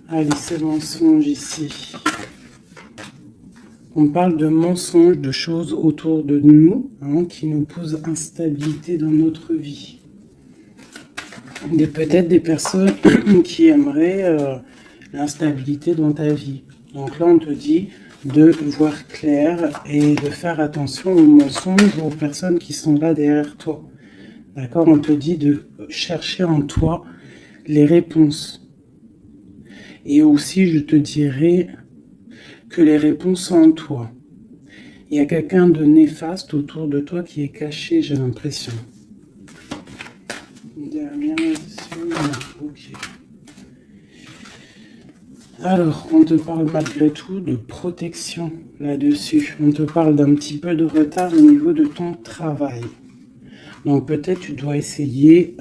Allez, ces mensonges ici. On parle de mensonges, de choses autour de nous hein, qui nous posent instabilité dans notre vie. Peut-être des personnes qui aimeraient l'instabilité dans ta vie. Donc là, on te dit de voir clair et de faire attention aux mensonges, aux personnes qui sont là derrière toi. D'accord? On te dit de chercher en toi les réponses. Et aussi, je te dirais que les réponses sont en toi. Il y a quelqu'un de néfaste autour de toi qui est caché, j'ai l'impression. Derrière là-dessus, ok. Alors, on te parle malgré tout de protection là-dessus. On te parle d'un petit peu de retard au niveau de ton travail. Donc peut-être tu dois essayer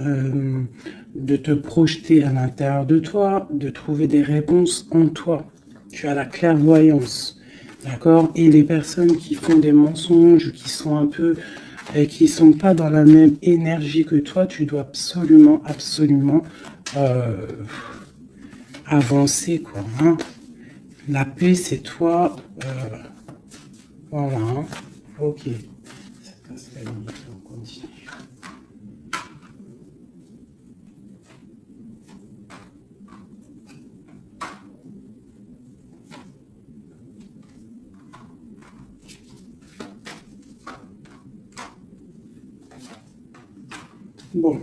de te projeter à l'intérieur de toi, de trouver des réponses en toi. Tu as la clairvoyance, d'accord? Et les personnes qui font des mensonges, qui sont un peu, qui sont pas dans la même énergie que toi, tu dois absolument avancer, quoi. Hein? La paix, c'est toi. Voilà. Hein? Ok. Ça casse la limite, on continue. Bon,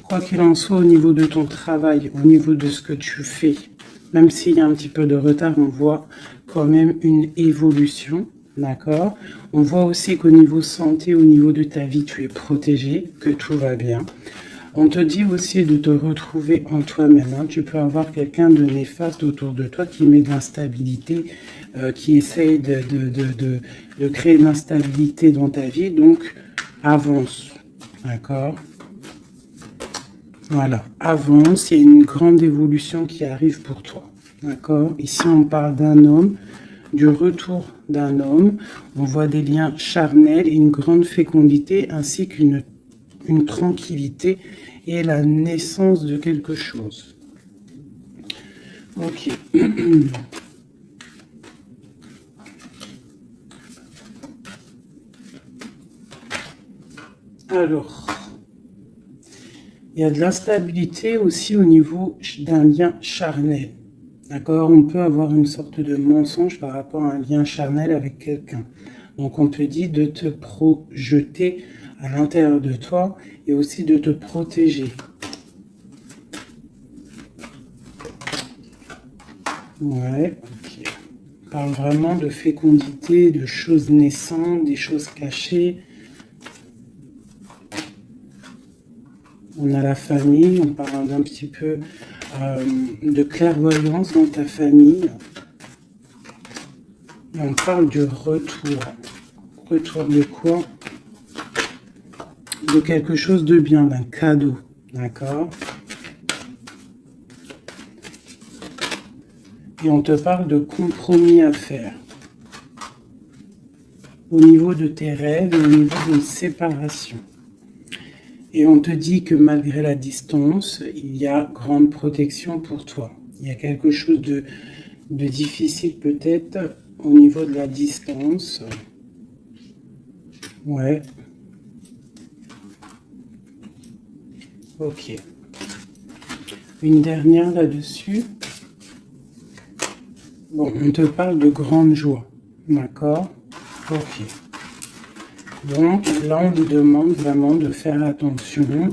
quoi qu'il en soit, au niveau de ton travail, au niveau de ce que tu fais, même s'il y a un petit peu de retard, on voit quand même une évolution, d'accord? On voit aussi qu'au niveau santé, au niveau de ta vie, tu es protégé, que tout va bien. On te dit aussi de te retrouver en toi-même. Hein. Tu peux avoir quelqu'un de néfaste autour de toi qui met de l'instabilité, qui essaye de créer de l'instabilité dans ta vie. Donc, avance, d'accord? Voilà, avance, il y a une grande évolution qui arrive pour toi. D'accord? Ici, on parle d'un homme, du retour d'un homme. On voit des liens charnels, une grande fécondité, ainsi qu'une tranquillité et la naissance de quelque chose. Ok. Alors... il y a de l'instabilité aussi au niveau d'un lien charnel. D'accord? On peut avoir une sorte de mensonge par rapport à un lien charnel avec quelqu'un. Donc on te dit de te projeter à l'intérieur de toi et aussi de te protéger. Ouais, ok. On parle vraiment de fécondité, de choses naissantes, des choses cachées. On a la famille, on parle d'un petit peu de clairvoyance dans ta famille. Et on parle du retour. Retour de quoi? De quelque chose de bien, d'un cadeau. D'accord? Et on te parle de compromis à faire. Au niveau de tes rêves, au niveau d'une séparation. Et on te dit que malgré la distance, il y a grande protection pour toi. Il y a quelque chose de difficile peut-être au niveau de la distance. Ouais. Ok. Une dernière là-dessus. Bon, on te parle de grande joie. D'accord? Ok. Donc là, on nous demande vraiment de faire attention.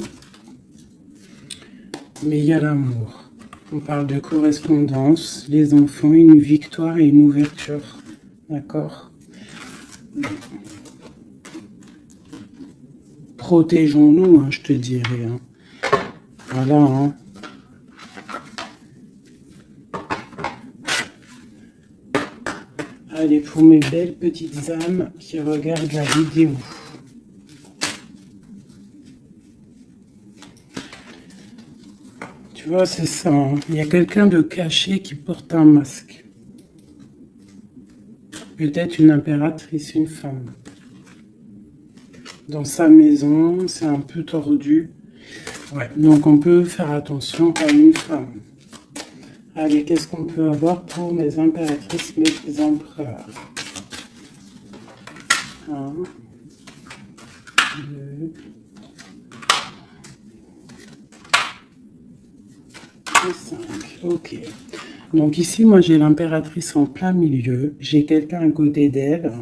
Mais il y a l'amour. On parle de correspondance, les enfants, une victoire et une ouverture. D'accord? Protégeons-nous, hein, je te dirais. Hein. Voilà. Hein. Allez, pour mes belles petites âmes qui regardent la vidéo. Tu vois, c'est ça. Hein. Il y a quelqu'un de caché qui porte un masque. Peut-être une impératrice, une femme. Dans sa maison, c'est un peu tordu. Ouais, donc on peut faire attention à une femme. Allez, qu'est-ce qu'on peut avoir pour mes impératrices, mes empereurs? 1, 2, 5. Ok. Donc ici, moi, j'ai l'impératrice en plein milieu. J'ai quelqu'un à côté d'elle.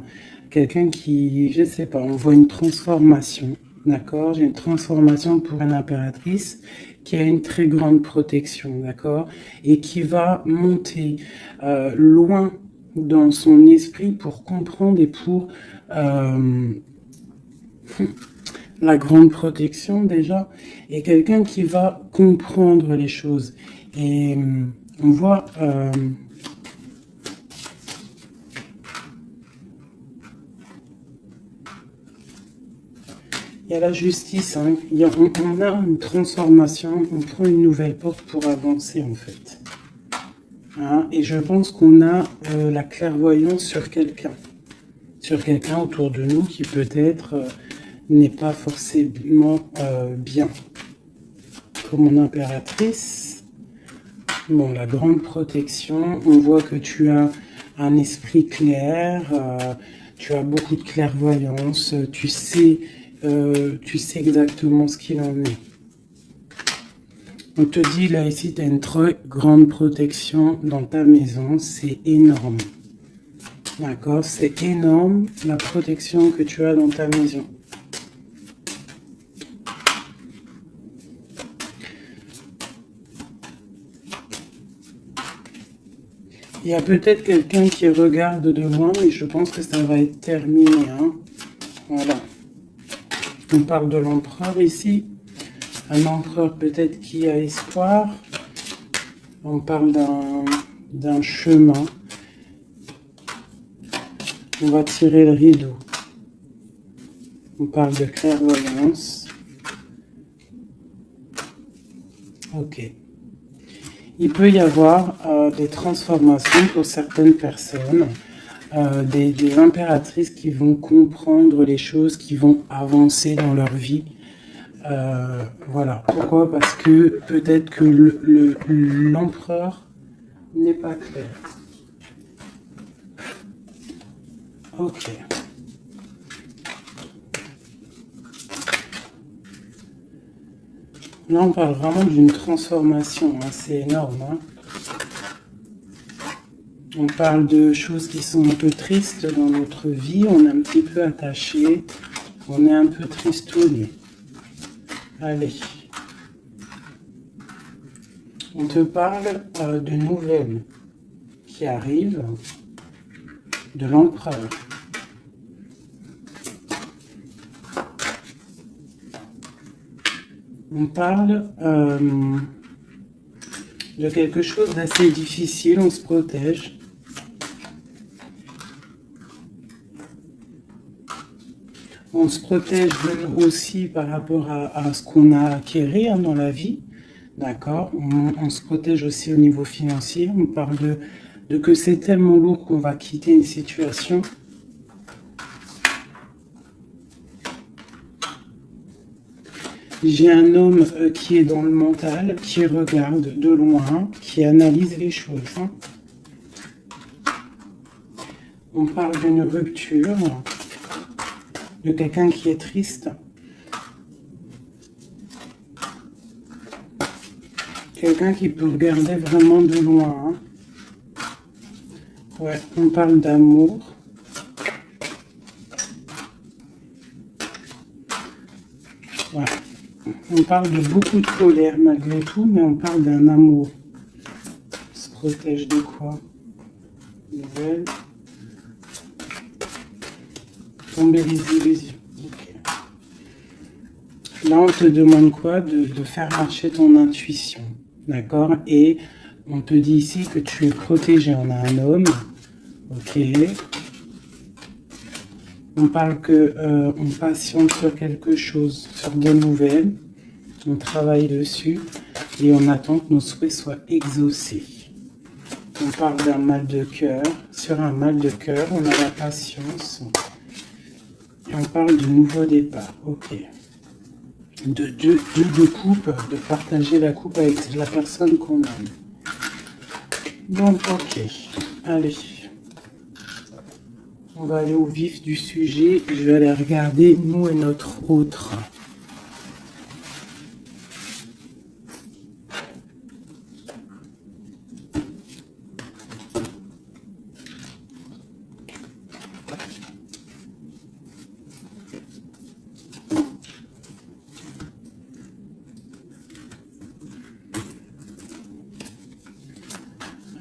Quelqu'un qui, je sais pas, on voit une transformation. D'accord? J'ai une transformation pour une impératrice qui a une très grande protection. D'accord? Et qui va monter loin dans son esprit pour comprendre et pour... la grande protection déjà, et quelqu'un qui va comprendre les choses. Et on voit... il y a la justice, hein. On a une transformation, on prend une nouvelle porte pour avancer en fait. Hein, et je pense qu'on a la clairvoyance sur quelqu'un autour de nous qui peut-être n'est pas forcément bien. Comme mon impératrice, bon, la grande protection, on voit que tu as un esprit clair, tu as beaucoup de clairvoyance, tu sais exactement ce qu'il en est. On te dit là ici, tu as une très grande protection dans ta maison, c'est énorme. D'accord, c'est énorme la protection que tu as dans ta maison. Il y a peut-être quelqu'un qui regarde de loin, mais je pense que ça va être terminé. Hein. Voilà. On parle de l'empereur ici. Un empereur peut-être qui a espoir. On parle d'un chemin. On va tirer le rideau. On parle de clairvoyance. Ok. Il peut y avoir des transformations pour certaines personnes, des impératrices qui vont comprendre les choses, qui vont avancer dans leur vie. Voilà. Pourquoi? Parce que peut-être que l'empereur n'est pas clair. Ok. Là, on parle vraiment d'une transformation, hein, c'est énorme. Hein. On parle de choses qui sont un peu tristes dans notre vie, on est un petit peu attaché, on est un peu tristouné. Allez. On te parle de nouvelles qui arrivent de l'empereur. On parle de quelque chose d'assez difficile, on se protège. On se protège aussi par rapport à ce qu'on a acquis hein, dans la vie. D'accord, on se protège aussi au niveau financier. On parle de que c'est tellement lourd qu'on va quitter une situation. J'ai un homme qui est dans le mental, qui regarde de loin, qui analyse les choses. Hein. On parle d'une rupture, de quelqu'un qui est triste. Quelqu'un qui peut regarder vraiment de loin. Hein. Ouais, on parle d'amour. Ouais. On parle de beaucoup de colère malgré tout, mais on parle d'un amour. On se protège de quoi? Nouvelle. Tomber les illusions. Okay. Là, on te demande quoi? De faire marcher ton intuition. D'accord? Et on te dit ici que tu es protégé. On a un homme. Ok. On parle que on patiente sur quelque chose, sur des nouvelles. On travaille dessus et on attend que nos souhaits soient exaucés. On parle d'un mal de cœur. Sur un mal de cœur, on a la patience. Et on parle de nouveau départ. Ok. De coupe, de partager la coupe avec la personne qu'on aime. Bon, ok. Allez. On va aller au vif du sujet. Je vais aller regarder nous et notre autre.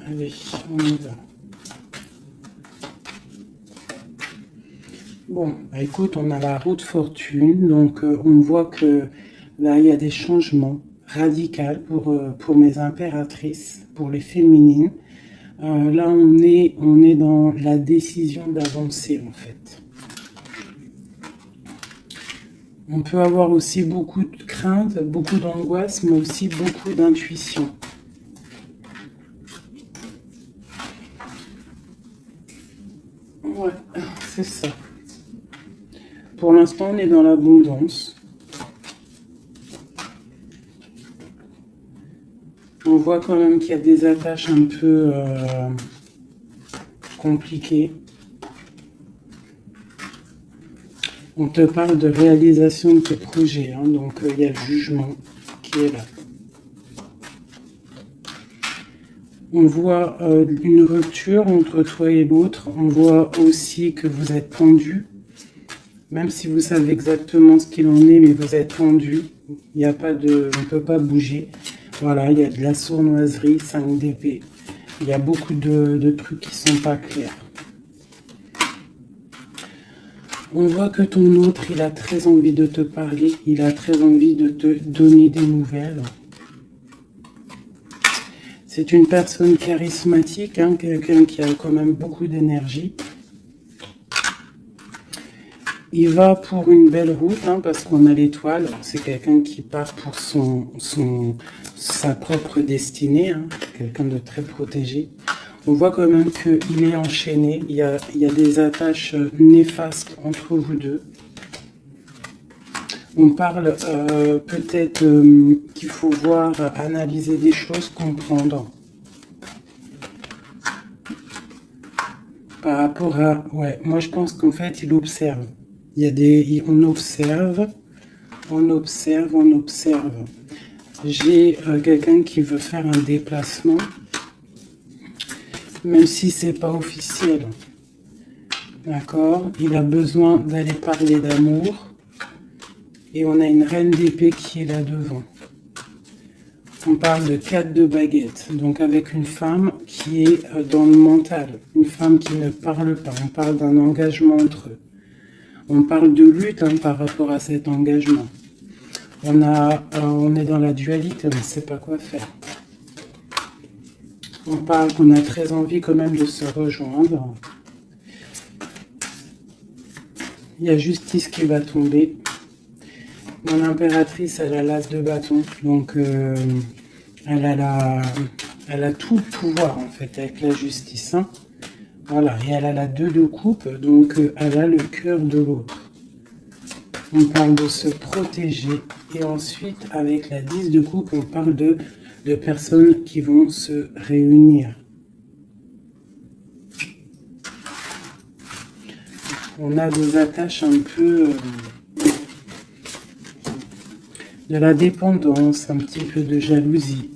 Allez, on y va. Bon, bah écoute, on a la roue de fortune, donc on voit que là, il y a des changements radicaux pour mes impératrices, pour les féminines. Là, on est dans la décision d'avancer, en fait. On peut avoir aussi beaucoup de crainte, beaucoup d'angoisse, mais aussi beaucoup d'intuition. Ouais, c'est ça. Pour l'instant, on est dans l'abondance. On voit quand même qu'il y a des attaches un peu compliquées. On te parle de réalisation de tes projets, hein, donc il y a le jugement qui est là. On voit une rupture entre toi et l'autre. On voit aussi que vous êtes tendu. Même si vous savez exactement ce qu'il en est, mais vous êtes tendu. Il n'y a pas de... On ne peut pas bouger. Voilà, il y a de la sournoiserie, 5 d'épée. Il y a beaucoup de trucs qui ne sont pas clairs. On voit que ton autre, il a très envie de te parler. Il a très envie de te donner des nouvelles. C'est une personne charismatique, hein, quelqu'un qui a quand même beaucoup d'énergie. Il va pour une belle route, hein, parce qu'on a l'étoile. C'est quelqu'un qui part pour sa propre destinée, hein, quelqu'un de très protégé. On voit quand même qu'il est enchaîné. Il y a des attaches néfastes entre vous deux. On parle peut-être qu'il faut voir, analyser des choses, comprendre. Par rapport à... Ouais, moi je pense qu'en fait, il observe. Il y a des... On observe, on observe, on observe. J'ai quelqu'un qui veut faire un déplacement, même si c'est pas officiel. D'accord? Il a besoin d'aller parler d'amour. Et on a une reine d'épée qui est là devant. On parle de 4 de baguettes, donc avec une femme qui est dans le mental, une femme qui ne parle pas. On parle d'un engagement entre eux. On parle de lutte, hein, par rapport à cet engagement. On est dans la dualité, on ne sait pas quoi faire. On parle qu'on a très envie quand même de se rejoindre. Il y a justice qui va tomber. Mon impératrice, elle a l'as de bâton, donc elle a tout le pouvoir en fait avec la justice. Hein. Voilà, et elle a la 2 de coupe, donc elle a le cœur de l'autre. On parle de se protéger, et ensuite avec la 10 de coupe, on parle de personnes qui vont se réunir. On a des attaches un peu... de la dépendance, un petit peu de jalousie.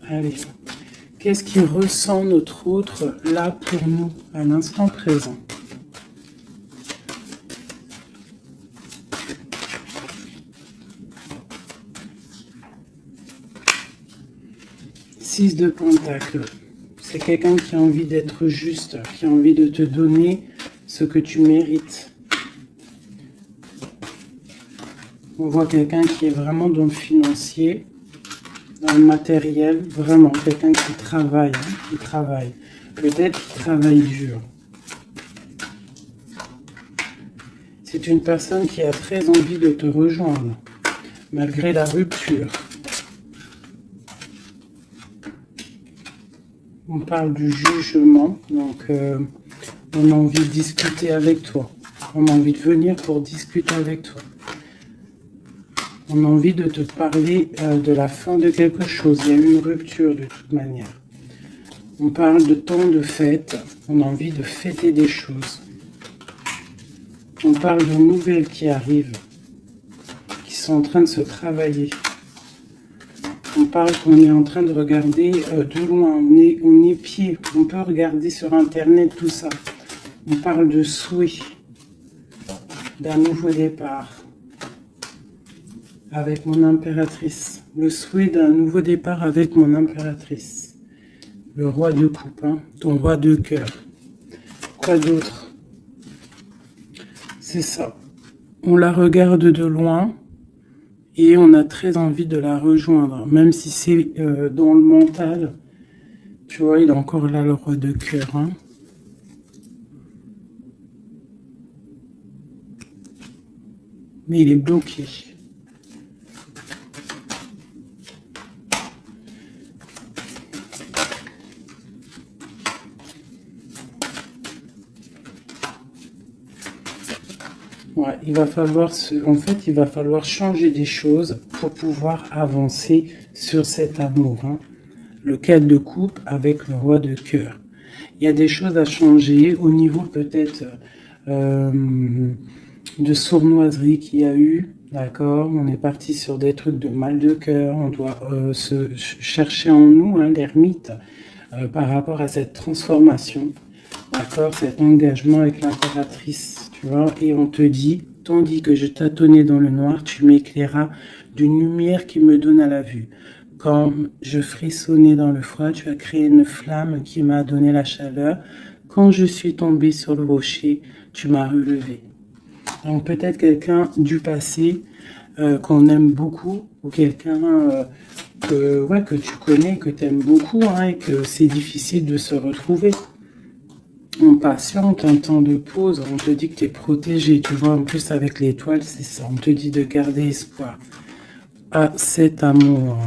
Allez, qu'est-ce qui ressent notre autre là pour nous, à l'instant présent? Six de Pentacle. C'est quelqu'un qui a envie d'être juste, qui a envie de te donner ce que tu mérites. On voit quelqu'un qui est vraiment dans le financier, dans le matériel, vraiment quelqu'un qui travaille, hein, qui travaille. Peut-être qu'il travaille dur. C'est une personne qui a très envie de te rejoindre, malgré la rupture. On parle du jugement, donc on a envie de discuter avec toi. On a envie de venir pour discuter avec toi. On a envie de te parler de la fin de quelque chose. Il y a une rupture de toute manière. On parle de temps de fête. On a envie de fêter des choses. On parle de nouvelles qui arrivent, qui sont en train de se travailler. On parle qu'on est en train de regarder de loin. On est pied. On peut regarder sur Internet tout ça. On parle de souhait, d'un nouveau départ. Avec mon impératrice. Le souhait d'un nouveau départ avec mon impératrice. Le roi de coupe, hein, ton roi de cœur. Quoi d'autre? C'est ça. On la regarde de loin et on a très envie de la rejoindre. Même si c'est dans le mental. Tu vois, il est encore là, le roi de cœur. Hein. Mais il est bloqué. Ouais, il va falloir il va falloir changer des choses pour pouvoir avancer sur cet amour. Hein. Le 4 de coupe avec le roi de cœur. Il y a des choses à changer au niveau peut-être de sournoiserie qu'il y a eu. D'accord, on est parti sur des trucs de mal de cœur. On doit se chercher en nous, hein, l'ermite, par rapport à cette transformation. D'accord, cet engagement avec l'impératrice, tu vois, et on te dit, tandis que je tâtonnais dans le noir, tu m'éclairas d'une lumière qui me donne à la vue. Quand je frissonnais dans le froid, tu as créé une flamme qui m'a donné la chaleur. Quand je suis tombée sur le rocher, tu m'as relevé. Donc peut-être quelqu'un du passé qu'on aime beaucoup, ou quelqu'un que tu connais, que tu aimes beaucoup, hein, et que c'est difficile de se retrouver. On patiente un temps de pause, on te dit que tu es protégé, tu vois, en plus avec l'étoile, c'est ça, on te dit de garder espoir à cet amour,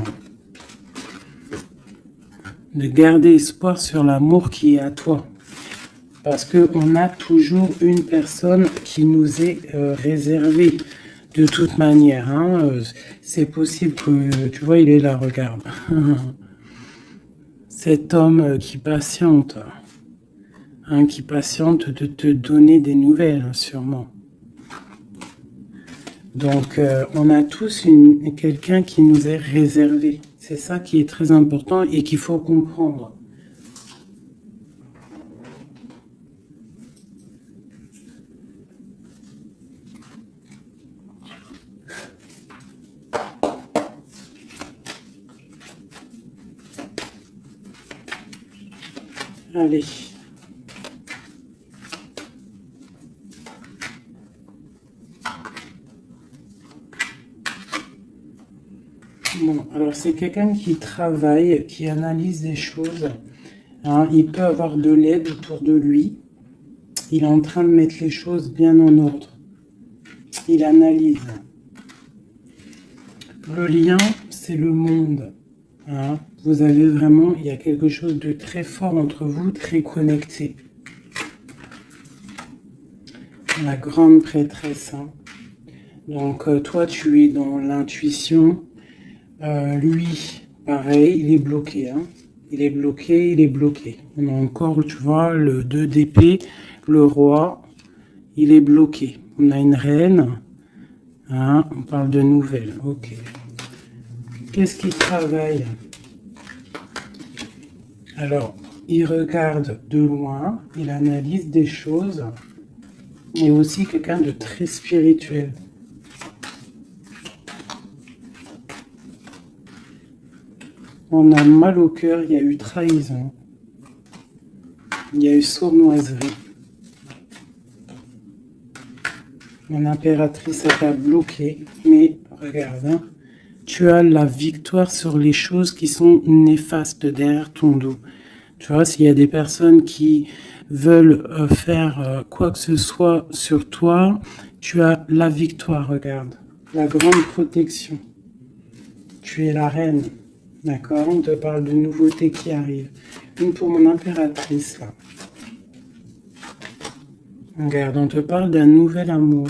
de garder espoir sur l'amour qui est à toi, parce qu'on a toujours une personne qui nous est réservée, de toute manière, hein, c'est possible que, tu vois, il est là, regarde, cet homme qui patiente, hein, qui patiente de te donner des nouvelles, sûrement. Donc, on a tous quelqu'un qui nous est réservé. C'est ça qui est très important et qu'il faut comprendre. Allez. Bon, alors c'est quelqu'un qui travaille, qui analyse des choses. Hein, il peut avoir de l'aide autour de lui. Il est en train de mettre les choses bien en ordre. Il analyse. Le lien, c'est le monde. Hein, vous avez vraiment, il y a quelque chose de très fort entre vous, très connecté. La grande prêtresse. Hein. Donc, toi, tu es dans l'intuition. Lui, pareil, il est bloqué. Hein. Il est bloqué, il est bloqué. On a encore, tu vois, le 2 d'épée, le roi, il est bloqué. On a une reine. Hein, on parle de nouvelles. Ok. Qu'est-ce qu'il travaille? Alors, il regarde de loin, il analyse des choses. Et aussi quelqu'un de très spirituel. On a mal au cœur, il y a eu trahison. Il y a eu sournoiserie. Mon impératrice t'a bloqué, mais regarde, hein, tu as la victoire sur les choses qui sont néfastes derrière ton dos. Tu vois, s'il y a des personnes qui veulent faire quoi que ce soit sur toi, tu as la victoire, regarde. La grande protection. Tu es la reine. D'accord, on te parle de nouveautés qui arrivent. Une pour mon impératrice, là. Regarde, on te parle d'un nouvel amour.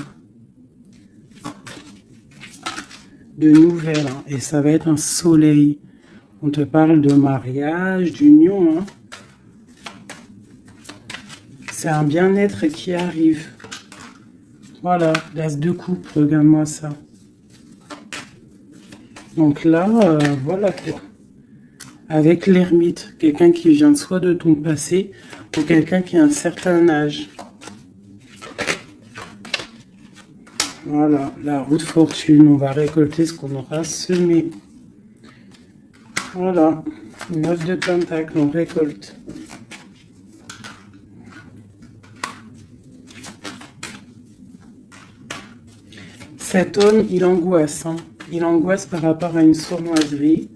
de nouvelles, hein, et ça va être un soleil. On te parle de mariage, d'union, hein. C'est un bien-être qui arrive. Voilà, l'as de coupe, regarde-moi ça. Donc là, voilà quoi. Avec l'ermite, quelqu'un qui vient soit de ton passé, ou quelqu'un qui a un certain âge. Voilà, la roue de fortune, on va récolter ce qu'on aura semé. Voilà, 9 de pentacle, on récolte. Cet homme, il angoisse, hein. Il angoisse par rapport à une sournoiserie,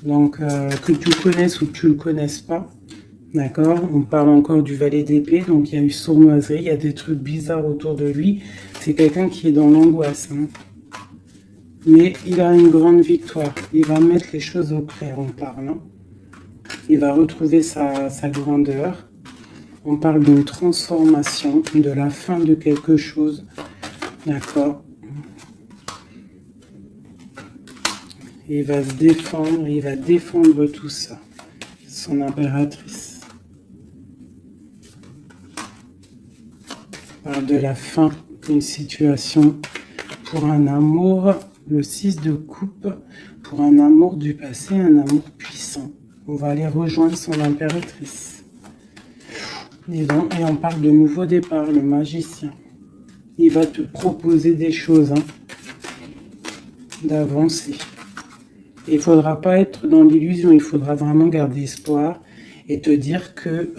donc que tu connaisses ou que tu ne le connaisses pas. D'accord? On parle encore du valet d'épée, donc il y a eu sournoiserie, il y a des trucs bizarres autour de lui. C'est quelqu'un qui est dans l'angoisse, hein. Mais il a une grande victoire. Il va mettre les choses au clair, on parle, hein. Il va retrouver sa grandeur. On parle d'une transformation, de la fin de quelque chose. D'accord? Il va se défendre, il va défendre tout ça. Son impératrice. On parle de la fin d'une situation pour un amour, le 6 de coupe, pour un amour du passé, un amour puissant. On va aller rejoindre son impératrice. Et on parle de nouveau départ, le magicien. Il va te proposer des choses, hein, d'avancer. Il ne faudra pas être dans l'illusion, il faudra vraiment garder espoir et te dire que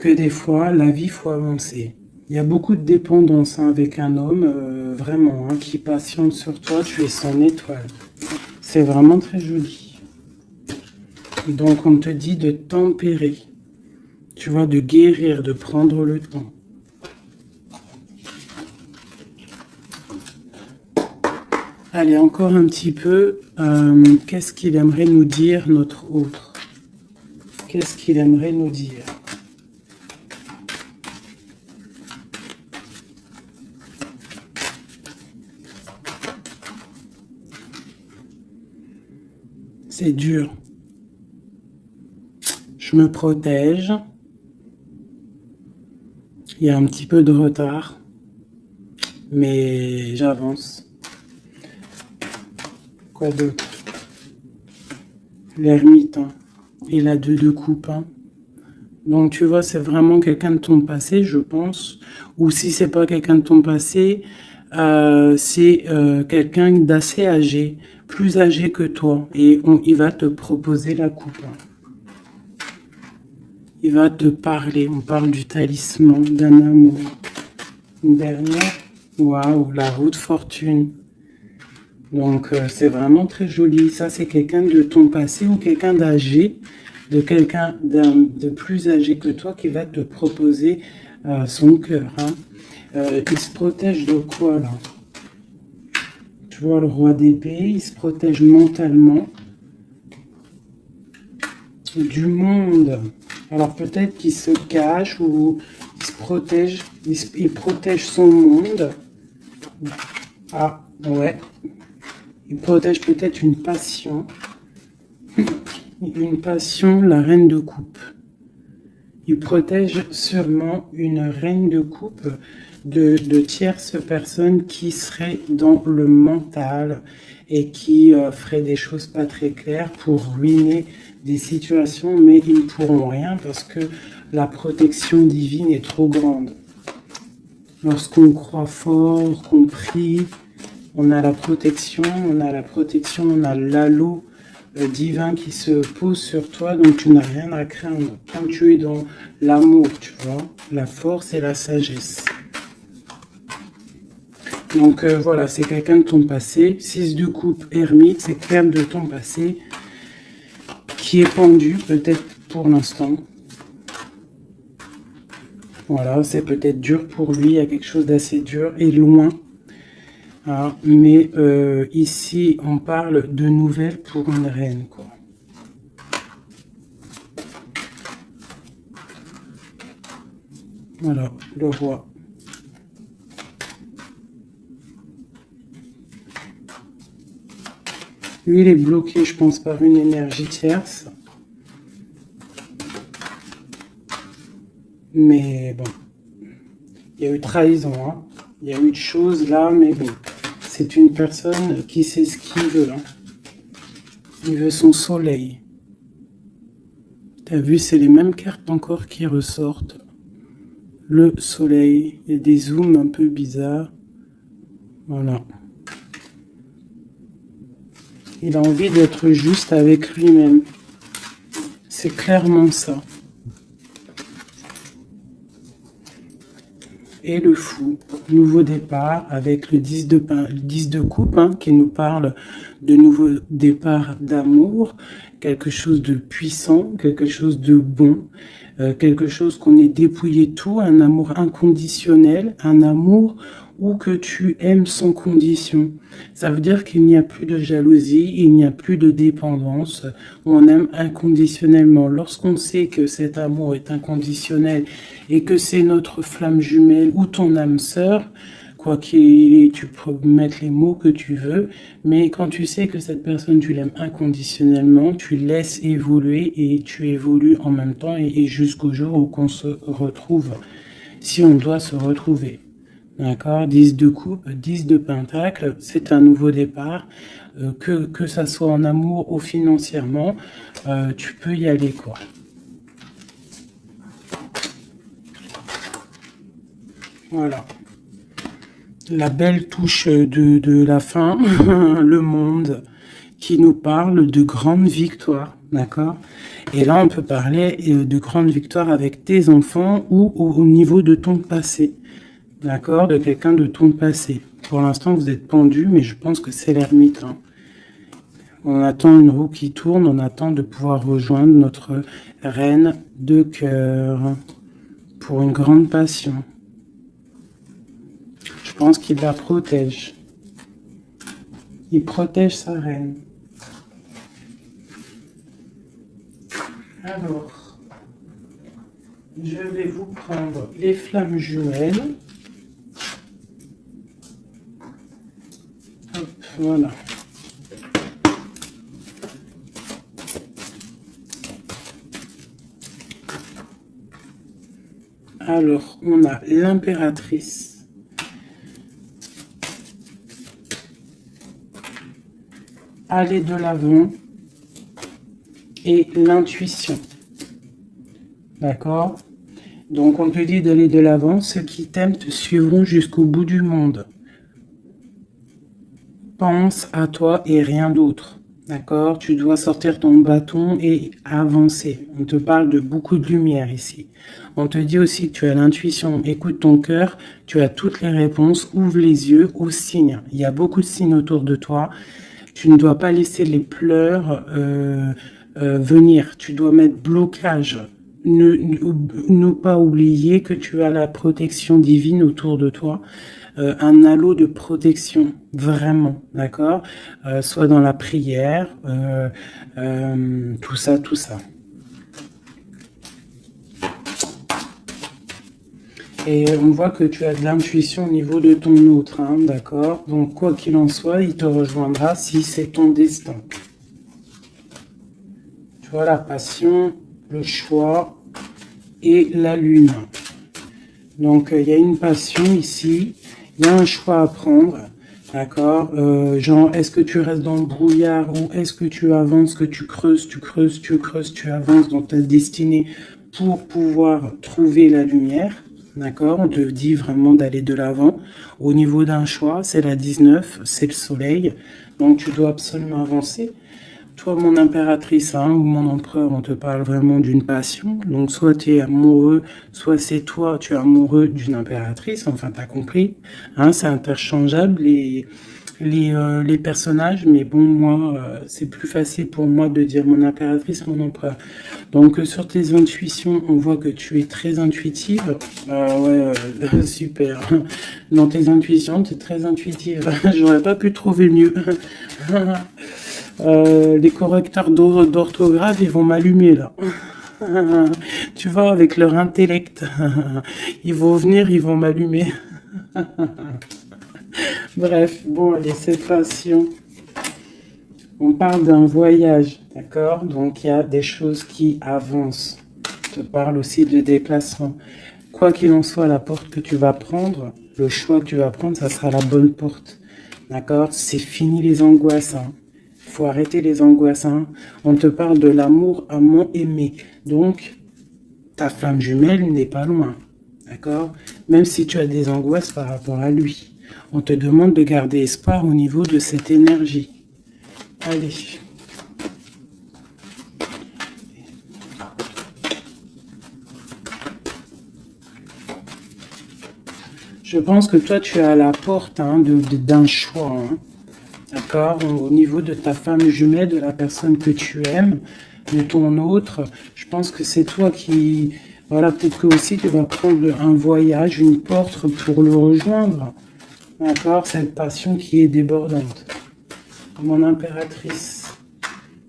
des fois, la vie, il faut avancer. Il y a beaucoup de dépendance, hein, avec un homme, vraiment, hein, qui patiente sur toi, tu es son étoile. C'est vraiment très joli. Donc, on te dit de tempérer, tu vois, de guérir, de prendre le temps. Allez, encore un petit peu. Qu'est-ce qu'il aimerait nous dire, notre autre? Qu'est-ce qu'il aimerait nous dire? C'est dur. Je me protège. Il y a un petit peu de retard, mais j'avance. Quoi d'autre? L'ermite, hein. Et la 2 de coupe, hein. Donc tu vois, c'est vraiment quelqu'un de ton passé, je pense. Ou si c'est pas quelqu'un de ton passé, c'est quelqu'un d'assez âgé, plus âgé que toi. Et il va te proposer la coupe, hein. Il va te parler. On parle du talisman, d'un amour. Une dernière. Waouh, la roue de fortune. Donc, c'est vraiment très joli. Ça, c'est quelqu'un de ton passé ou quelqu'un d'âgé, de quelqu'un de plus âgé que toi qui va te proposer son cœur, hein. Il se protège de quoi, là? Tu vois, le roi d'épée, il se protège mentalement du monde. Alors, peut-être qu'il se cache ou il se protège, il protège son monde. Ah, ouais. Il protège peut-être une passion. Une passion, la reine de coupe. Il protège sûrement une reine de coupe de tierces personnes qui seraient dans le mental et qui feraient des choses pas très claires pour ruiner des situations, mais ils ne pourront rien parce que la protection divine est trop grande. Lorsqu'on croit fort, qu'on prie, on a la protection, on a l'halo divin qui se pose sur toi, donc tu n'as rien à craindre. Quand tu es dans l'amour, tu vois, la force et la sagesse. Donc voilà, c'est quelqu'un de ton passé. 6 de coupe, ermite, c'est quelqu'un de ton passé qui est pendu, peut-être pour l'instant. Voilà, c'est peut-être dur pour lui, il y a quelque chose d'assez dur et loin. Ah, mais ici, on parle de nouvelles pour une reine, quoi. Voilà, le roi. Lui, il est bloqué, je pense, par une énergie tierce. Mais bon, il y a eu trahison, hein. Il y a eu de choses là, mais bon. C'est une personne qui sait ce qu'il veut. Hein. Il veut son soleil. T'as vu, c'est les mêmes cartes encore qui ressortent. Le soleil. Il y a des zooms un peu bizarres. Voilà. Il a envie d'être juste avec lui-même. C'est clairement ça. Et le fou, nouveau départ avec le 10 de coupe hein, qui nous parle de nouveau départ d'amour, quelque chose de puissant, quelque chose de bon, quelque chose qu'on ait dépouillé tout, un amour inconditionnel, un amour où que tu aimes sans condition. Ça veut dire qu'il n'y a plus de jalousie, il n'y a plus de dépendance, on aime inconditionnellement. Lorsqu'on sait que cet amour est inconditionnel et que c'est notre flamme jumelle ou ton âme sœur, quoi qu'il ait, tu peux mettre les mots que tu veux, mais quand tu sais que cette personne, tu l'aimes inconditionnellement, tu laisses évoluer et tu évolues en même temps et jusqu'au jour où on se retrouve, si on doit se retrouver. D'accord, 10 de coupe, 10 de pentacle, c'est un nouveau départ, que ça soit en amour ou financièrement, tu peux y aller quoi. Voilà. La belle touche de la fin, le monde qui nous parle de grandes victoires, d'accord? Et là, on peut parler de grandes victoires avec tes enfants ou au niveau de ton passé. D'accord, de quelqu'un de ton passé. Pour l'instant, vous êtes pendu, mais je pense que c'est l'ermite. Hein. On attend une roue qui tourne, on attend de pouvoir rejoindre notre reine de cœur pour une grande passion. Je pense qu'il la protège. Il protège sa reine. Alors, je vais vous prendre les flammes jumelles. Voilà. Alors, on a l'impératrice. Aller de l'avant. Et l'intuition. D'accord? Donc, on te dit d'aller de l'avant. Ceux qui t'aiment te suivront jusqu'au bout du monde. Pense à toi et rien d'autre, d'accord? Tu dois sortir ton bâton et avancer. On te parle de beaucoup de lumière ici. On te dit aussi que tu as l'intuition, écoute ton cœur, tu as toutes les réponses, ouvre les yeux aux signes. Il y a beaucoup de signes autour de toi. Tu ne dois pas laisser les pleurs venir. Tu dois mettre blocage. Ne pas oublier que tu as la protection divine autour de toi. Un halo de protection, vraiment, d'accord, soit dans la prière, tout ça, tout ça. Et on voit que tu as de l'intuition au niveau de ton autre, hein, d'accord. Donc, quoi qu'il en soit, il te rejoindra si c'est ton destin. Tu vois, la passion, le choix et la lune. Donc, il y a une passion ici. Il y a un choix à prendre, d'accord, genre, est-ce que tu restes dans le brouillard ou est-ce que tu avances, que tu creuses, tu avances dans ta destinée pour pouvoir trouver la lumière, d'accord, on te dit vraiment d'aller de l'avant. Au niveau d'un choix, c'est la 19, c'est le soleil, donc tu dois absolument avancer. Toi, mon impératrice, hein, ou mon empereur, on te parle vraiment d'une passion. Donc, soit tu es amoureux, soit c'est toi, tu es amoureux d'une impératrice. Enfin, tu as compris. Hein, c'est interchangeable, les personnages. Mais bon, moi, c'est plus facile pour moi de dire mon impératrice, mon empereur. Donc, sur tes intuitions, on voit que tu es très intuitive. Ouais, super. Dans tes intuitions, tu es très intuitive. J'aurais pas pu trouver mieux. Les correcteurs d'orthographe, ils vont m'allumer là. Tu vois, avec leur intellect. Ils vont venir, ils vont m'allumer. Bref, bon, allez, c'est passion. On parle d'un voyage, d'accord? Donc, il y a des choses qui avancent. Je te parle aussi de déplacement. Quoi qu'il en soit, la porte que tu vas prendre, le choix que tu vas prendre, ça sera la bonne porte. D'accord? C'est fini les angoisses. Hein. Faut arrêter les angoisses. Hein. On te parle de l'amour amant aimé. Donc, ta flamme jumelle n'est pas loin. D'accord? Même si tu as des angoisses par rapport à lui. On te demande de garder espoir au niveau de cette énergie. Allez. Je pense que toi, tu es à la porte hein, d'un choix. Hein. D'accord? Au niveau de ta femme jumelle, de la personne que tu aimes, de ton autre, je pense que c'est toi qui... Voilà, peut-être que aussi tu vas prendre un voyage, une porte pour le rejoindre. D'accord? Cette passion qui est débordante. Mon impératrice.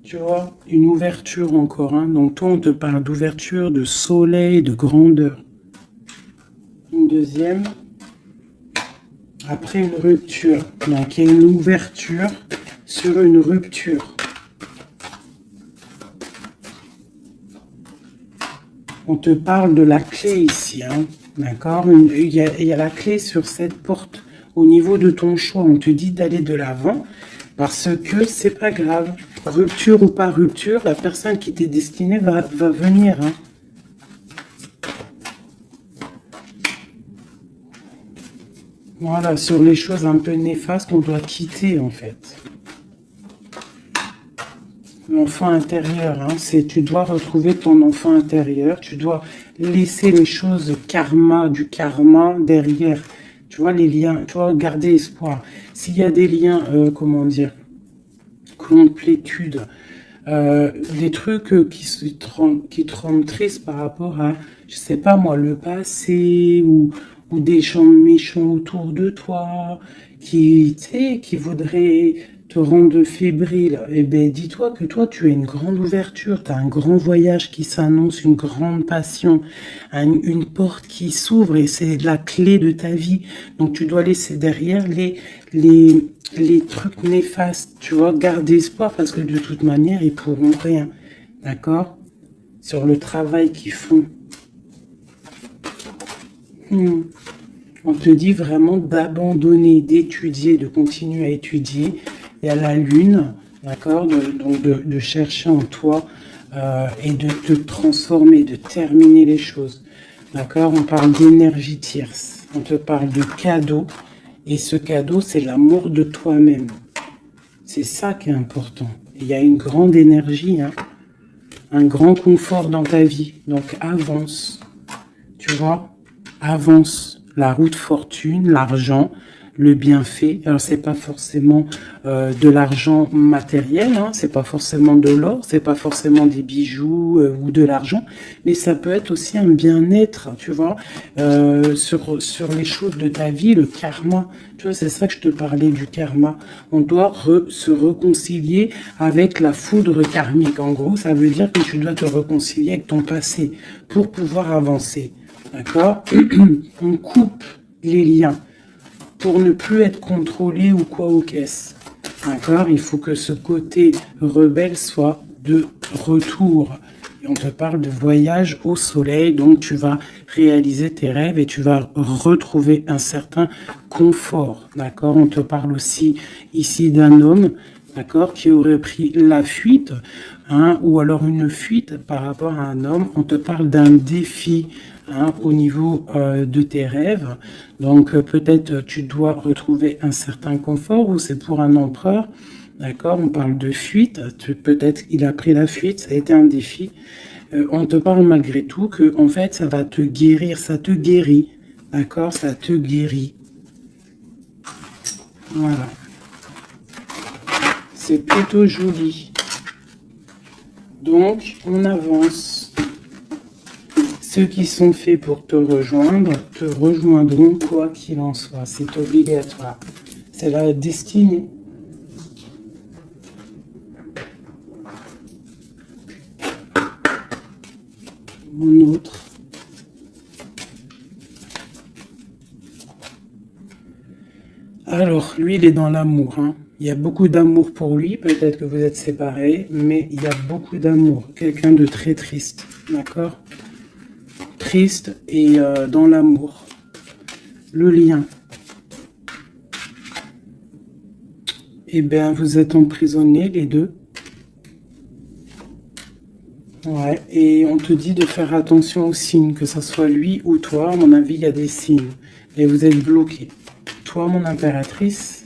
Tu vois? Une ouverture encore. Hein. Donc toi, on te parle d'ouverture, de soleil, de grandeur. Une deuxième. Après une rupture. Donc il y a une ouverture sur une rupture. On te parle de la clé ici, hein, d'accord? Il y a la clé sur cette porte. Au niveau de ton choix, on te dit d'aller de l'avant parce que c'est pas grave. Rupture ou pas rupture, la personne qui t'est destinée va venir. Hein. Voilà, sur les choses un peu néfastes qu'on doit quitter en fait. L'enfant intérieur, hein, tu dois retrouver ton enfant intérieur, tu dois laisser les choses du karma derrière, tu vois, les liens, tu vois, garder espoir. S'il y a des liens, comment dire, complétude, des trucs qui te rendent triste par rapport à, je sais pas moi, le passé ou des gens méchants autour de toi qui, tu sais, qui voudraient te rendre fébrile. Eh ben, dis-toi que toi, tu as une grande ouverture, tu as un grand voyage qui s'annonce, une grande passion, une porte qui s'ouvre et c'est la clé de ta vie. Donc, tu dois laisser derrière les trucs néfastes, tu vois, garder espoir parce que de toute manière, ils pourront rien, d'accord? Sur le travail qu'ils font. On te dit vraiment d'abandonner, d'étudier, de continuer à étudier. Il y a la lune, d'accord? Donc de chercher en toi et de te transformer, de terminer les choses. D'accord? On parle d'énergie tierce. On te parle de cadeau. Et ce cadeau, c'est l'amour de toi-même. C'est ça qui est important. Il y a une grande énergie, hein, un grand confort dans ta vie. Donc avance, tu vois, avance. La route fortune, l'argent, le bienfait. Alors c'est pas forcément de l'argent matériel, hein, c'est pas forcément de l'or, c'est pas forcément des bijoux ou de l'argent, mais ça peut être aussi un bien-être, tu vois, sur les choses de ta vie, le karma. Tu vois, c'est ça que je te parlais du karma. On doit se réconcilier avec la foudre karmique. En gros, ça veut dire que tu dois te réconcilier avec ton passé pour pouvoir avancer. D'accord? On coupe les liens pour ne plus être contrôlé ou quoi ou qu'est-ce. D'accord? Il faut que ce côté rebelle soit de retour. Et on te parle de voyage au soleil, donc tu vas réaliser tes rêves et tu vas retrouver un certain confort. D'accord? On te parle aussi ici d'un homme, d'accord, qui aurait pris la fuite, hein, ou alors une fuite par rapport à un homme. On te parle d'un défi, hein, au niveau de tes rêves. Donc peut-être tu dois retrouver un certain confort ou c'est pour un empereur. D'accord, on parle de fuite. Peut-être il a pris la fuite, ça a été un défi. On te parle malgré tout que en fait ça va te guérir, ça te guérit. D'accord, ça te guérit. Voilà. C'est plutôt joli. Donc on avance. Ceux qui sont faits pour te rejoindront quoi qu'il en soit. C'est obligatoire. C'est la destinée. Mon autre. Alors, lui, il est dans l'amour. Hein. Il y a beaucoup d'amour pour lui, peut-être que vous êtes séparés, mais il y a beaucoup d'amour. Quelqu'un de très triste, d'accord? Triste et dans l'amour. Le lien. Eh bien, vous êtes emprisonnés, les deux. Ouais, et on te dit de faire attention aux signes, que ce soit lui ou toi. À mon avis, il y a des signes. Et vous êtes bloqués. Toi, mon impératrice...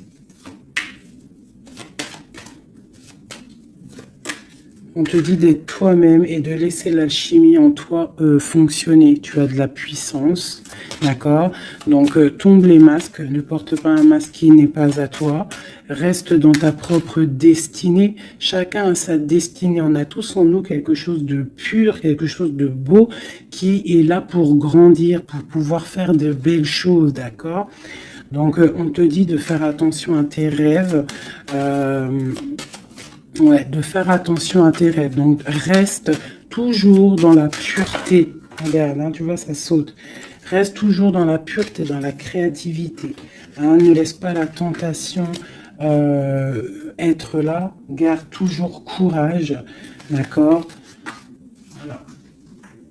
On te dit d'être toi-même et de laisser l'alchimie en toi fonctionner. Tu as de la puissance, d'accord? Donc, tombe les masques, ne porte pas un masque qui n'est pas à toi. Reste dans ta propre destinée. Chacun a sa destinée. On a tous en nous quelque chose de pur, quelque chose de beau qui est là pour grandir, pour pouvoir faire de belles choses, d'accord? Donc, on te dit de faire attention à tes rêves. Ouais, de faire attention à tes rêves. Donc, reste toujours dans la pureté. Regarde, hein, tu vois, ça saute. Reste toujours dans la pureté, dans la créativité. Hein, ne laisse pas la tentation être là. Garde toujours courage. D'accord? Voilà.